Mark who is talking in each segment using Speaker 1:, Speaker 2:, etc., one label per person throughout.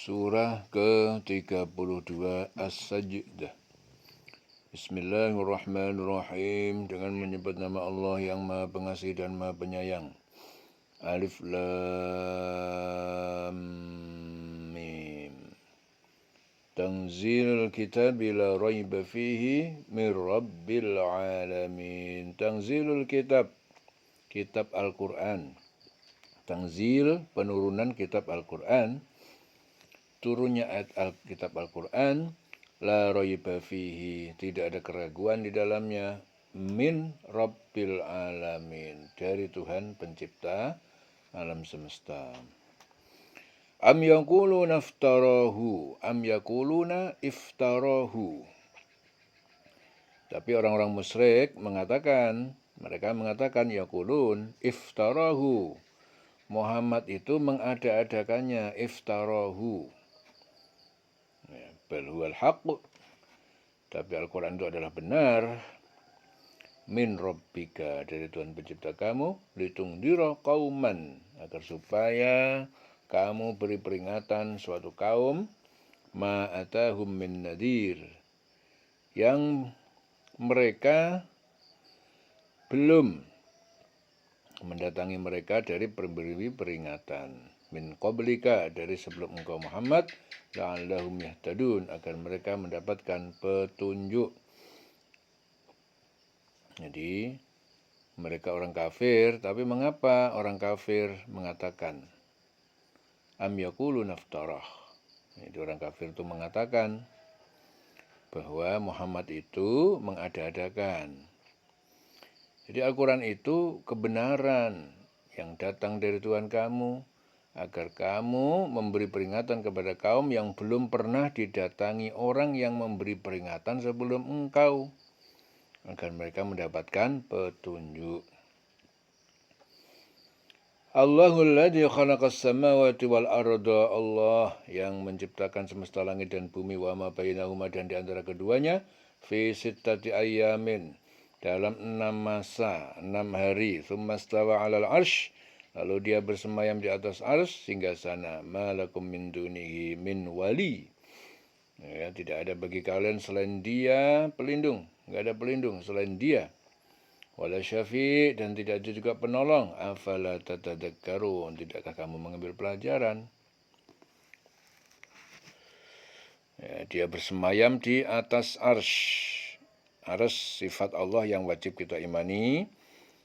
Speaker 1: Surah ke-32 As-Sajdah. Bismillahirrahmanirrahim. Dengan menyebut nama Allah yang Maha Pengasih dan Maha Penyayang. Alif Lam Mim. Tanzilul kitab la raiba fihi min rabbil alamin. Tanzilul kitab, kitab Al-Quran. Tanzil, penurunan kitab Al-Quran. Turunnya ayat kitab Al-Quran, la raiba fihi, tidak ada keraguan di dalamnya, min rabbil alamin, dari Tuhan pencipta alam semesta. Am yaquluna iftarahu, am yaquluna iftarahu. Tapi orang-orang musyrik mengatakan, mereka mengatakan yaqulun iftarahu, Muhammad itu mengada-adakannya, iftarahu. Bal huwal haqq, tapi Al-Quran itu adalah benar, min rabbika, dari Tuhan pencipta kamu, litungdira qauman, agar supaya kamu beri peringatan suatu kaum, ma atahum min nadir, yang mereka belum mendatangi mereka dari pemberi peringatan, min qablika, dari sebelum engkau Muhammad, la'allahum yahtadun, agar mereka mendapatkan petunjuk. Jadi mereka orang kafir, tapi mengapa orang kafir mengatakan am yaquluna iftarah? Jadi orang kafir itu mengatakan bahwa Muhammad itu mengada-adakan. Jadi Al-Quran itu kebenaran yang datang dari Tuhan kamu, agar kamu memberi peringatan kepada kaum yang belum pernah didatangi orang yang memberi peringatan sebelum engkau, agar mereka mendapatkan petunjuk. Allahul ladzi khalaqas samawati wal arda, Allah yang menciptakan semesta langit dan bumi, wa ma bainahuma, dan di antara keduanya, fi sittati ayyamin, dalam 6 masa, 6 hari, tsumma stawa 'alal 'arsy, lalu dia bersemayam di atas arsy, hingga sana, malakum min dunihi min wali. Ya, tidak ada bagi kalian selain dia pelindung, enggak ada pelindung selain dia. Wala syafi', dan tidak ada juga penolong. Afala tatadzakkarun, tidakkah kamu mengambil pelajaran? Ya, dia bersemayam di atas arsy. Arsy sifat Allah yang wajib kita imani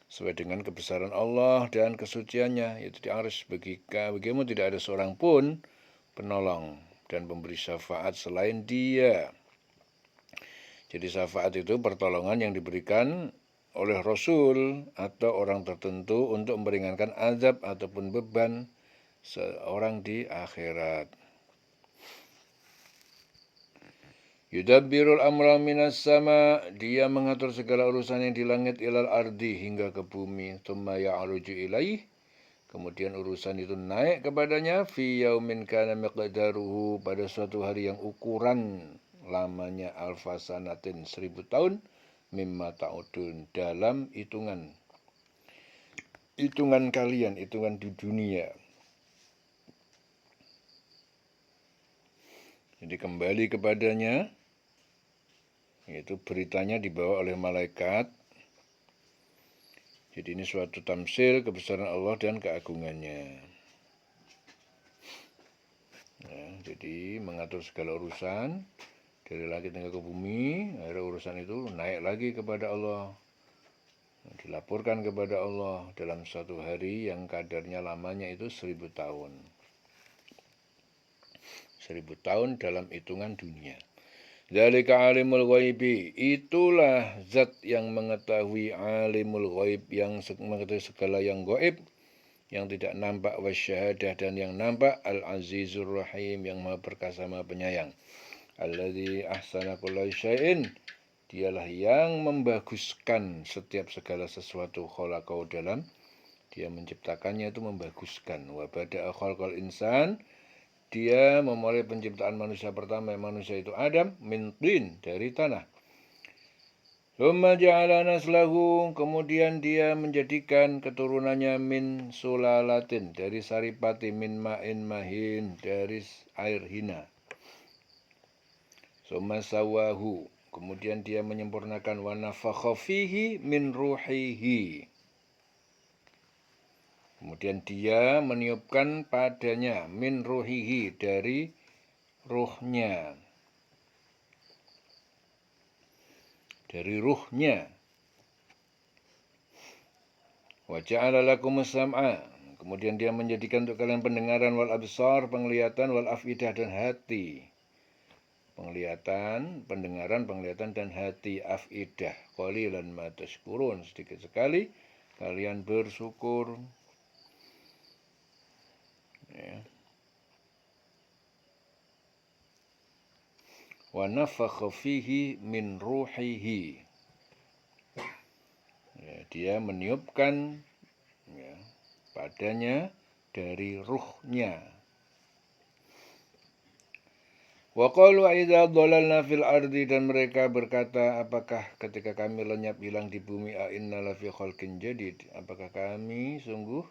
Speaker 1: sesuai dengan kebesaran Allah dan kesuciannya, yaitu di arsy. Bagimu tidak ada seorang pun penolong dan pemberi syafaat selain dia. Jadi syafaat itu pertolongan yang diberikan oleh Rasul atau orang tertentu untuk meringankan azab ataupun beban seorang di akhirat. Yudabbirul amra minas sama, dia mengatur segala urusan yang di langit ilal ardi, hingga ke bumi. Tsumma ya'ruju ilaih, kemudian urusan itu naik kepadanya, fi yaumin kana miqdaruhu, pada suatu hari yang ukuran lamanya alfasanatin, 1000 tahun, mimma ta'udun, dalam hitungan kalian, hitungan di dunia. Jadi kembali kepadanya, itu beritanya dibawa oleh malaikat. Jadi ini suatu tamsil kebesaran Allah dan keagungannya. Ya, jadi mengatur segala urusan dari langit hingga ke bumi, akhirnya urusan itu naik lagi kepada Allah, dilaporkan kepada Allah dalam satu hari yang kadarnya lamanya itu 1000 tahun. 1000 tahun dalam hitungan dunia. Dzalika alimul ghaibi, itulah zat yang mengetahui, alimul ghaib, yang mengetahui segala yang gaib, yang tidak nampak, wasyahadah, dan yang nampak, al-azizur rahim, yang maha perkasa maha penyayang. Alladzi ahsana kulla syai'in, dialah yang membaguskan setiap segala sesuatu, khalaqau, dalam dia menciptakannya itu membaguskan. Wa bada'a khalqal insan, dia memulai penciptaan manusia pertama, manusia itu Adam, min tin, dari tanah. Thumma ja'ala naslahu, kemudian dia menjadikan keturunannya min sulalatin, dari saripati, min ma'in mahin, dari air hina. Thumma sawahu, kemudian dia menyempurnakan, wa nafakha fihi min ruhihi. Kemudian dia meniupkan padanya min ruhihi, dari ruhnya. Dari ruhnya. Wa ja'ala lakumus sam'a, kemudian dia menjadikan untuk kalian pendengaran, wal absar, penglihatan, wal afidah, dan hati. Penglihatan, pendengaran, penglihatan, dan hati. Afidah, qalilan ma tashkurun, sedikit sekali kalian bersyukur. Ya. Wa nafakha fihi min ruhihi. Ya, dia meniupkan, ya, padanya dari ruhnya. Wa qalu idza dhalalna fil ardi, dan mereka berkata, apakah ketika kami lenyap hilang di bumi, a inna lafi khalqin jadid, apakah kami sungguh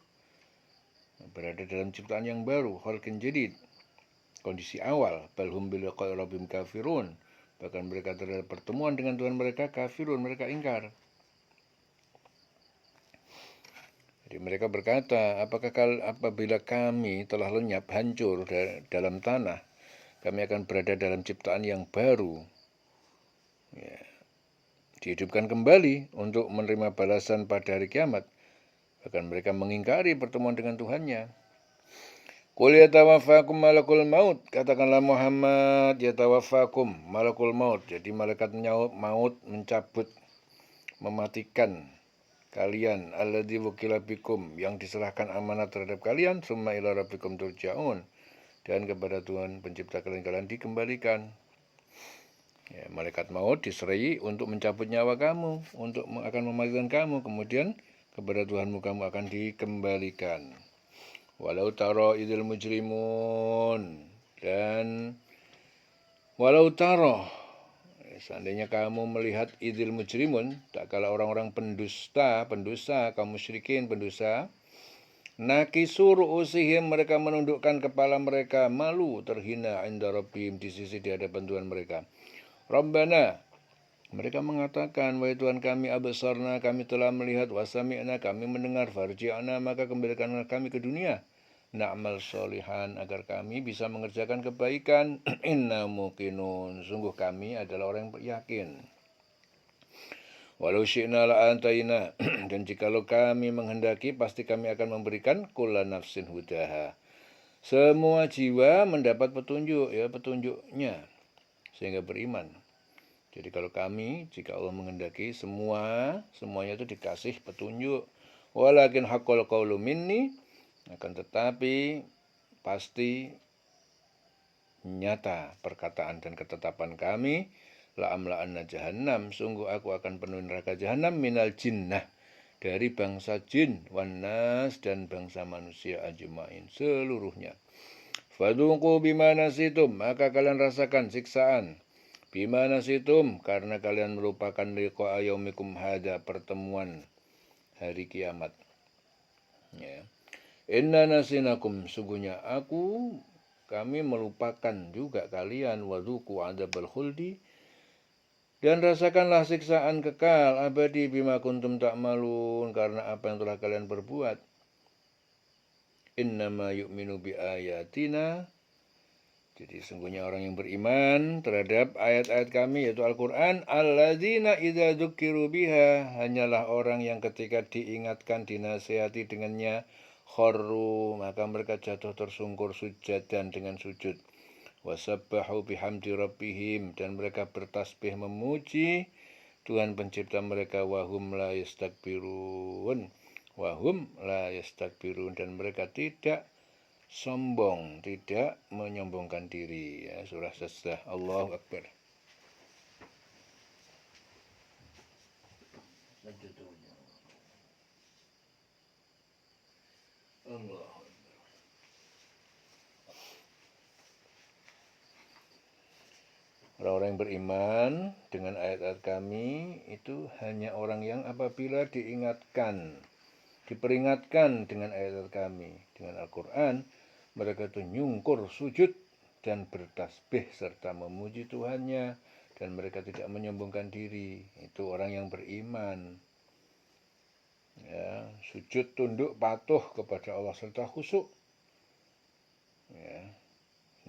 Speaker 1: berada dalam ciptaan yang baru, khalqin jadid, kondisi awal. Balhum bil liqa'i rabbihim kafirun, bahkan mereka terhadap pertemuan dengan Tuhan mereka kafirun, mereka ingkar. Jadi mereka berkata, apakah apabila kami telah lenyap, hancur dalam tanah, kami akan berada dalam ciptaan yang baru, ya, dihidupkan kembali untuk menerima balasan pada hari kiamat. Bahkan mereka mengingkari pertemuan dengan Tuhannya. Qul yatawaffakum malakul maut, katakanlah Muhammad, yatawaffakum malakul maut, jadi malaikat maut mencabut, mematikan kalian, alladzi wukila bikum, yang diserahkan amanat terhadap kalian, summa ila rabbikum turja'un, dan kepada Tuhan pencipta kalian dikembalikan. Ya, malaikat maut diserai untuk mencabut nyawa kamu, untuk akan mematikan kamu, kemudian kepada Tuhanmu kamu akan dikembalikan. Walau taro idil mujrimun, dan walau taro, seandainya kamu melihat idil mujrimun, tak kala orang-orang pendosa, kaum musyrikin pendosa, nakisur usihim, mereka menundukkan kepala mereka, malu, terhina, inda rabbihim, di sisi di hadapan Tuhan mereka. Rabbana, mereka mengatakan, wahai Tuhan kami, absarna, kami telah melihat, wasami'na, kami mendengar, farji'na, maka kembalikanlah kami ke dunia, na'mal sholihan, agar kami bisa mengerjakan kebaikan, inna muqinun, sungguh kami adalah orang yang yakin. Walau syi'na la'antaina, dan jikalau kami menghendaki, pasti kami akan memberikan kulla nafsin hudaha, semua jiwa mendapat petunjuk, ya, petunjuknya, sehingga beriman. Jadi kalau kami, jika Allah menghendaki, semuanya itu dikasih petunjuk. Walakin haqqal qawlu minni, akan tetapi pasti nyata perkataan dan ketetapan kami, la amla'anna jahannam, sungguh aku akan penuhi neraka jahannam, minal jinnah, dari bangsa jin, wan nas, dan bangsa manusia, ajmain, seluruhnya. Fadhuqu bima nasitum, maka kalian rasakan siksaan, bima nasitum, karena kalian melupakan liqa yaumikum hada, pertemuan hari kiamat. Ya. Inna nasinakum, sungguhnya kami melupakan juga kalian, wadhuku adabal khuldi, dan rasakanlah siksaan kekal abadi, bima kuntum ta'malun, karena apa yang telah kalian berbuat. Innama yu'minu bi ayatina, jadi sungguhnya orang yang beriman terhadap ayat-ayat kami, yaitu Al-Quran, alladzina idza dzukiru biha, hanyalah orang yang ketika diingatkan, dinasihati dengannya, kharru, maka mereka jatuh tersungkur sujadan, dengan sujud. Wasabbahu bihamdi rabbihim, dan mereka bertasbih memuji Tuhan pencipta mereka, wahum la yastakbirun, dan mereka tidak sombong, tidak menyombongkan diri. Ya, surah Sajdah. Allahu Akbar. Allah. Orang-orang yang beriman dengan ayat-ayat kami itu hanya orang yang apabila diperingatkan dengan ayat-ayat kami, dengan Al-Quran, mereka itu nyungkur sujud dan bertasbih serta memuji Tuhannya, dan mereka tidak menyombongkan diri. Itu orang yang beriman. Ya, sujud, tunduk, patuh kepada Allah serta khusyuk. Ya,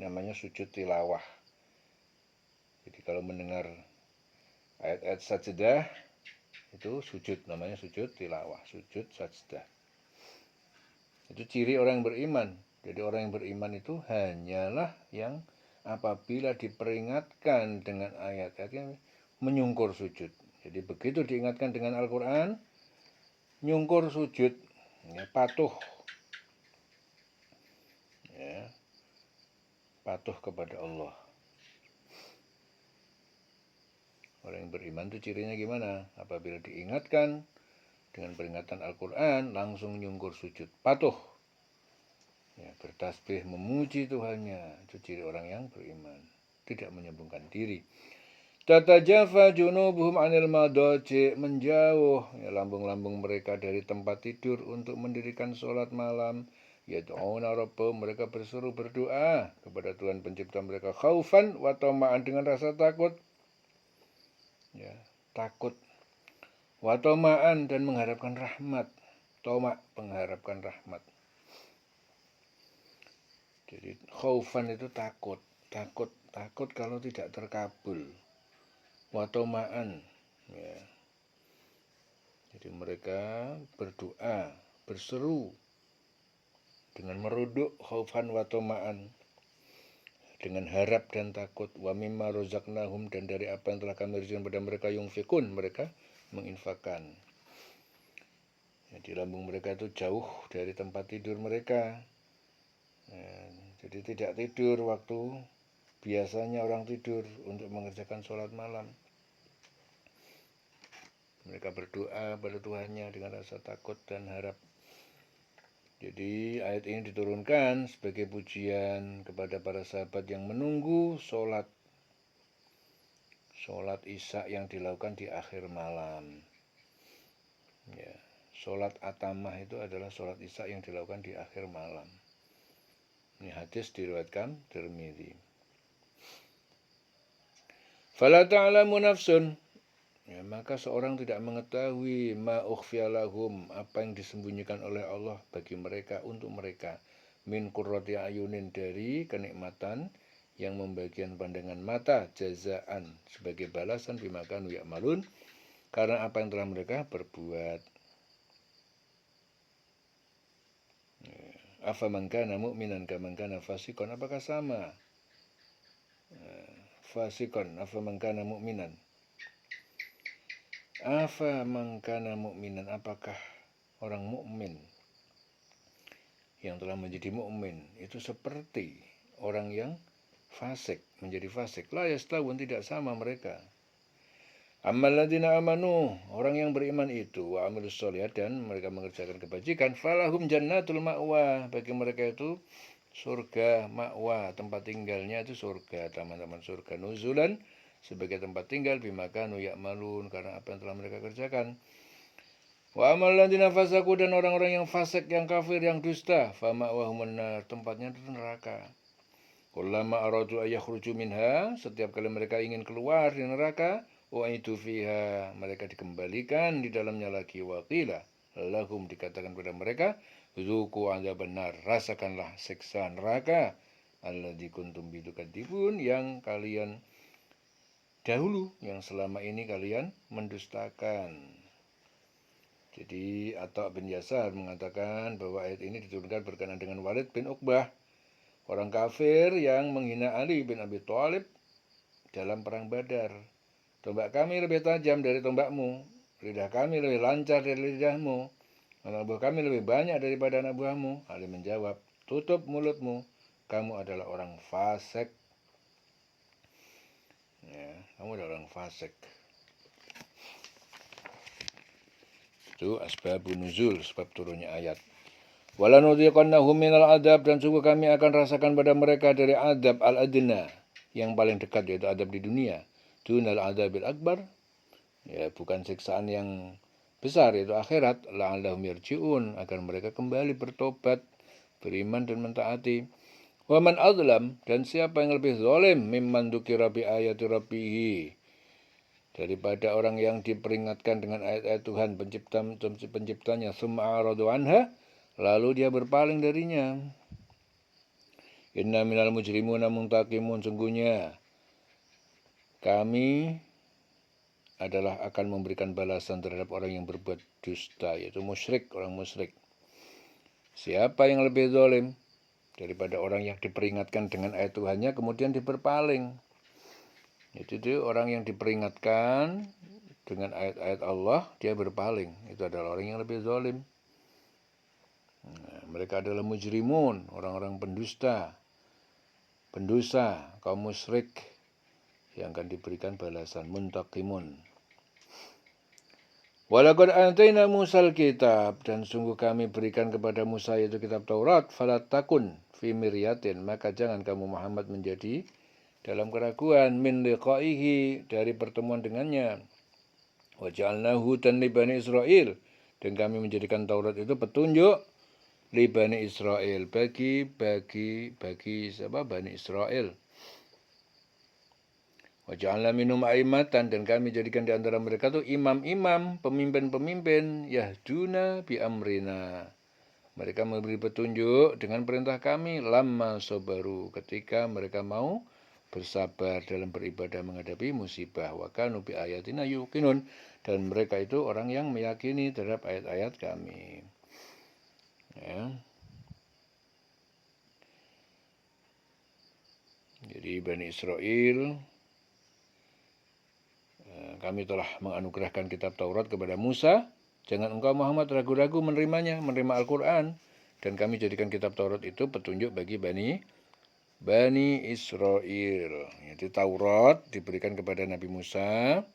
Speaker 1: namanya sujud tilawah. Jadi kalau mendengar ayat-ayat sajdah itu sujud, namanya sujud tilawah, sujud sajdah. Itu ciri orang yang beriman. Jadi orang yang beriman itu hanyalah yang apabila diperingatkan dengan ayat-ayatnya menyungkur sujud. Jadi begitu diingatkan dengan Al-Quran, nyungkur sujud, ya, patuh, ya, patuh kepada Allah. Orang yang beriman itu cirinya gimana? Apabila diingatkan dengan peringatan Al-Quran, langsung nyungkur sujud, patuh, ya, bertasbih, memuji Tuhannya. Itu ciri orang yang beriman, tidak menyombongkan diri. Tatajafa junubuhum anil madaji, menjauh ya, lambung-lambung mereka dari tempat tidur untuk mendirikan sholat malam. Yad'una rabbahum, mereka berseru berdoa kepada Tuhan pencipta mereka, khaufan wa tama'an, dengan rasa takut. Ya, takut, wa tama'an, dan mengharapkan rahmat. Toma, mengharapkan rahmat. Jadi khaufan itu takut kalau tidak terkabul. Wa tama'an, ya. Jadi mereka berdoa, berseru dengan meruduk, khaufan wa tama'an, dengan harap dan takut, wa mimma rozaqnahum, dan dari apa yang telah kami rizqkan pada mereka, yunfikun, mereka menginfakkan. Jadi lambung mereka itu jauh dari tempat tidur mereka. Ya, jadi tidak tidur waktu biasanya orang tidur untuk mengerjakan sholat malam. Mereka berdoa pada Tuhannya dengan rasa takut dan harap. Jadi ayat ini diturunkan sebagai pujian kepada para sahabat yang menunggu sholat isya yang dilakukan di akhir malam. Ya, sholat atamah itu adalah sholat isya yang dilakukan di akhir malam. Ini hadis diriwayatkan Tirmidzi. Fala ta'lamu nafsun, ya, maka seorang tidak mengetahui ma ukhfiya lahum, apa yang disembunyikan oleh Allah bagi mereka, untuk mereka, min qurrati ayunin, dari kenikmatan yang membagian pandangan mata, jazaan, sebagai balasan bima kanu ya'malun, karena apa yang telah mereka perbuat. Afa man kana mu'minan kaman kana fasikon, apakah sama? Fasikon, afa man kana mu'minan. Afa man kana mu'minan, apakah orang mukmin yang telah menjadi mukmin itu seperti orang yang fasik, menjadi fasik? La yastawun, tidak sama mereka. Ammal ladzina amanu, orang yang beriman itu, wa amilus sholihat, dan mereka mengerjakan kebajikan, falahum jannatul ma'wa, bagi mereka itu surga ma'wa, tempat tinggalnya itu surga, taman-taman surga, nuzulan, sebagai tempat tinggal, bima kanu ya'malun, karena apa yang telah mereka kerjakan. Wa amal ladzina fasaku, dan orang-orang yang fasik, yang kafir, yang dusta, fa ma'wahumun nar, tempatnya itu neraka. Kullama aradu ayakhruju minha, setiap kali mereka ingin keluar di neraka, u'idu fiha, mereka dikembalikan di dalamnya lagi, wa qila lahum, dikatakan kepada mereka, zuqu adzaban nar, rasakanlah siksa neraka, alladzi kuntum bihi tukadzibun, yang kalian dahulu, yang selama ini kalian mendustakan. Jadi Atha bin Yasar mengatakan bahwa ayat ini diturunkan berkenaan dengan Walid bin Uqbah, orang kafir yang menghina Ali bin Abi Thalib dalam perang Badar. Tombak kami lebih tajam dari tombakmu, lidah kami lebih lancar dari lidahmu, anak buah kami lebih banyak daripada anak buahmu. Ali menjawab, tutup mulutmu, kamu adalah orang fasik. Ya, kamu adalah orang fasik. Itu asbabun nuzul, sebab turunnya ayat. Walanudhiqannahum minal adab, dan sungguh kami akan rasakan pada mereka dari adab al-adna, yang paling dekat, yaitu adab di dunia. Dunal adabil akbar, ya bukan siksaan yang besar, yaitu akhirat. La'allahum yarji'un, agar mereka kembali bertobat, beriman dan mentaati. Wa man adlam, dan siapa yang lebih zalim mimman dzukira bi ayati rabbih, daripada orang yang diperingatkan dengan ayat-ayat Tuhan penciptanya, summa aradu anha, lalu dia berpaling darinya. Inna minal mujrimuna muntaqimun, sungguhnya kami adalah akan memberikan balasan terhadap orang yang berbuat dusta, yaitu musyrik, orang musyrik. Siapa yang lebih zalim daripada orang yang diperingatkan dengan ayat Tuhannya kemudian berpaling? Itu orang yang diperingatkan dengan ayat-ayat Allah, dia berpaling. Itu adalah orang yang lebih zalim. Mereka adalah mujrimun, orang-orang pendusta, pendosa, kaum musyrik yang akan diberikan balasan, muntaqimun. Walaqad ataina Musal kitab, dan sungguh kami berikan kepada Musa yaitu kitab Taurat, falatakun fi miryatin, maka jangan kamu Muhammad menjadi dalam keraguan min liqaihi, dari pertemuan dengannya. Wa ja'alnahu hudan li bani Israil, dan kami menjadikan Taurat itu petunjuk li bani Israil, bagi siapa? Bani Israil. Wa ja'alna minhum a'immatan, dan kami jadikan di antara mereka itu imam-imam, pemimpin-pemimpin, yahduna bi amrina, mereka memberi petunjuk dengan perintah kami, lamma sabaru, ketika mereka mau bersabar dalam beribadah menghadapi musibah. Wa kanu bi ayatina yuqinun, dan mereka itu orang yang meyakini terhadap ayat-ayat kami. Ya. Jadi Bani Israel, kami telah menganugerahkan kitab Taurat kepada Musa. Jangan engkau Muhammad ragu-ragu menerima Al-Quran. Dan kami jadikan kitab Taurat itu petunjuk bagi Bani Israel. Jadi Taurat diberikan kepada Nabi Musa,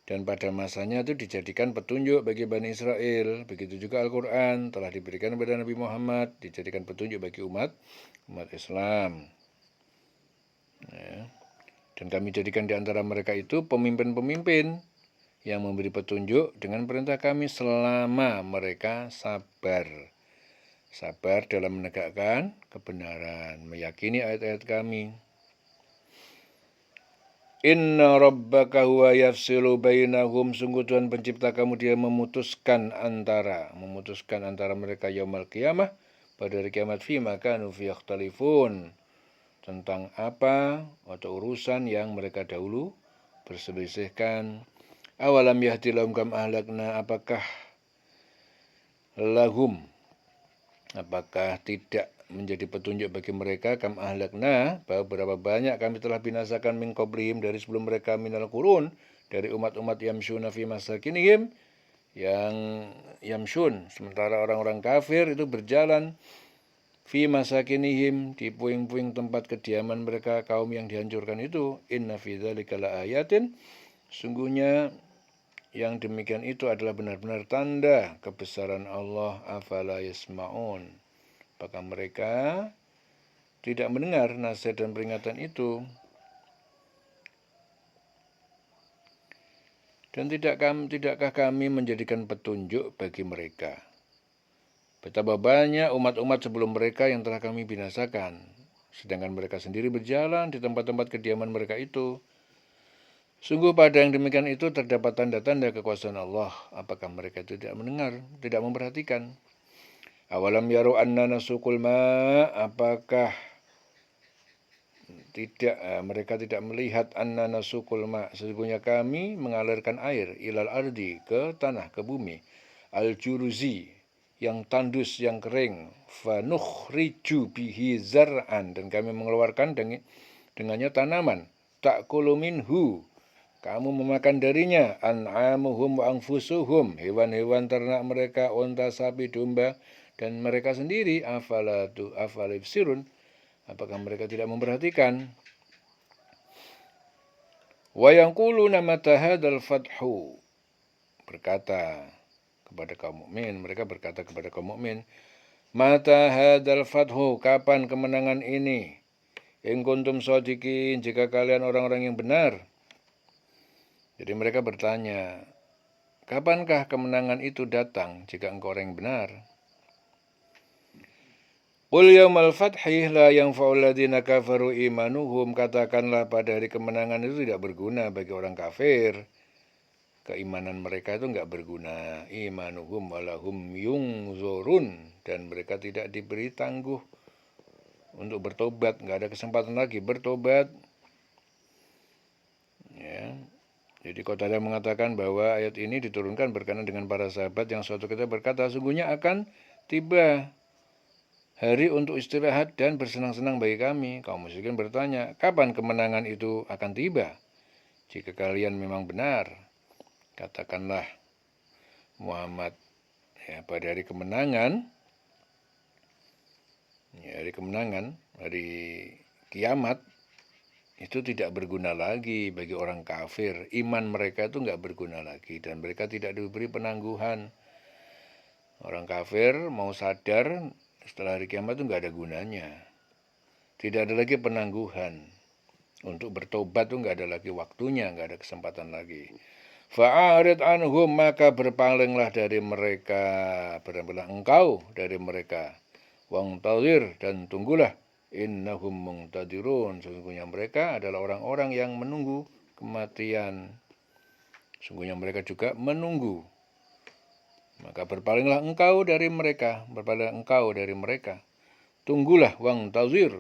Speaker 1: dan pada masanya itu dijadikan petunjuk bagi Bani Israel. Begitu juga Al-Quran telah diberikan kepada Nabi Muhammad, dijadikan petunjuk bagi umat Islam. Ya. Dan kami jadikan di antara mereka itu pemimpin-pemimpin yang memberi petunjuk dengan perintah kami selama mereka sabar. Sabar dalam menegakkan kebenaran, meyakini ayat-ayat kami. Inna rabbaka huwa yafsilu bainahum, sungguh Tuhan pencipta kamu, dia memutuskan antara mereka yaumul qiyamah, pada hari kiamat, fima kanu fi yakhtalifun, tentang apa atau urusan yang mereka dahulu berselisihkan. Awalam yahdi lahum kam ahlakna, apakah tidak menjadi petunjuk bagi mereka, kam ahlakna, bahwa berapa banyak kami telah binasakan min qablihim, dari sebelum mereka, minal qurun, dari umat-umat yamshuna fi masakinihim, yang yamshun, sementara orang-orang kafir itu berjalan fi masakinihim, di puing-puing tempat kediaman mereka, kaum yang dihancurkan itu. Inna fi dzalika laayatin, sungguhnya yang demikian itu adalah benar-benar tanda kebesaran Allah. Afala yasma'un, apakah mereka tidak mendengar nasihat dan peringatan itu? Dan tidakkah kami menjadikan petunjuk bagi mereka? Betapa banyak umat-umat sebelum mereka yang telah kami binasakan, sedangkan mereka sendiri berjalan di tempat-tempat kediaman mereka itu. Sungguh pada yang demikian itu terdapat tanda-tanda kekuasaan Allah. Apakah mereka itu tidak mendengar, tidak memperhatikan? Awalam yaru anna nasukul ma, apakah mereka tidak melihat anna nasukul ma, sesungguhnya kami mengalirkan air ilal ardi, ke tanah, ke bumi, al-juruzi, yang tandus, yang kering, fanukhriju bihi zar'an, dan kami mengeluarkan dengannya tanaman, ta'kulu minhu, kamu memakan darinya, an'amuhum wa anfusuhum, hewan-hewan ternak mereka, unta, sapi, domba, dan mereka sendiri. Afala yubsirun, apakah mereka tidak memperhatikan? Wa yaquluna mata hadzal fathu, berkata kepada kaum mukmin, mereka berkata kepada kaum mukmin, mata hadzal fathu, kapan kemenangan ini? In kuntum shodiqin, jika kalian orang-orang yang benar. Jadi mereka bertanya, kapankah kemenangan itu datang jika engkau orang yang benar? Qul yaumal fathi la yanfa'ul ladzina kafaru imanuhum, katakanlah pada hari kemenangan itu tidak berguna bagi orang kafir. Keimanan mereka itu enggak berguna. Imanuhum walahum yungzurun, dan mereka tidak diberi tangguh untuk bertobat, enggak ada kesempatan lagi bertobat. Ya. Jadi Qatadah mengatakan bahwa ayat ini diturunkan berkenaan dengan para sahabat yang suatu ketika berkata, sungguhnya akan tiba hari untuk istirahat dan bersenang-senang bagi kami. Kaum musyrikin bertanya, kapan kemenangan itu akan tiba? Jika kalian memang benar, katakanlah Muhammad, ya, pada hari kemenangan, ya, hari kiamat, itu tidak berguna lagi bagi orang kafir. Iman mereka itu enggak berguna lagi dan mereka tidak diberi penangguhan. Orang kafir mau sadar setelah hari kiamat itu enggak ada gunanya. Tidak ada lagi penangguhan. Untuk bertobat itu enggak ada lagi waktunya, enggak ada kesempatan lagi. Fa'arid anhum, maka berpalinglah dari mereka, berpalinglah engkau dari mereka. Wangtazir, dan tunggulah. Innahum mungtadirun, sesungguhnya mereka adalah orang-orang yang menunggu kematian. Sesungguhnya mereka juga menunggu. Maka berpalinglah engkau dari mereka, berpalinglah engkau dari mereka. Tunggulah, wangtazir.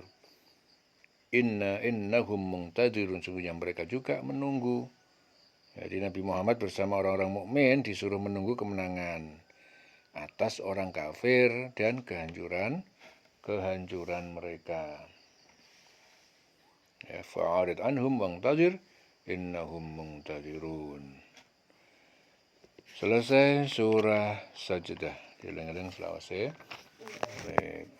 Speaker 1: Innahum mungtadirun, sesungguhnya mereka juga menunggu. Jadi Nabi Muhammad bersama orang-orang mukmin disuruh menunggu kemenangan atas orang kafir dan kehancuran mereka. Ya, fa'arid anhum wangtazir innahum mungtadirun. Selesai surah Sajdah. Dileng-eleng selawase. Baik.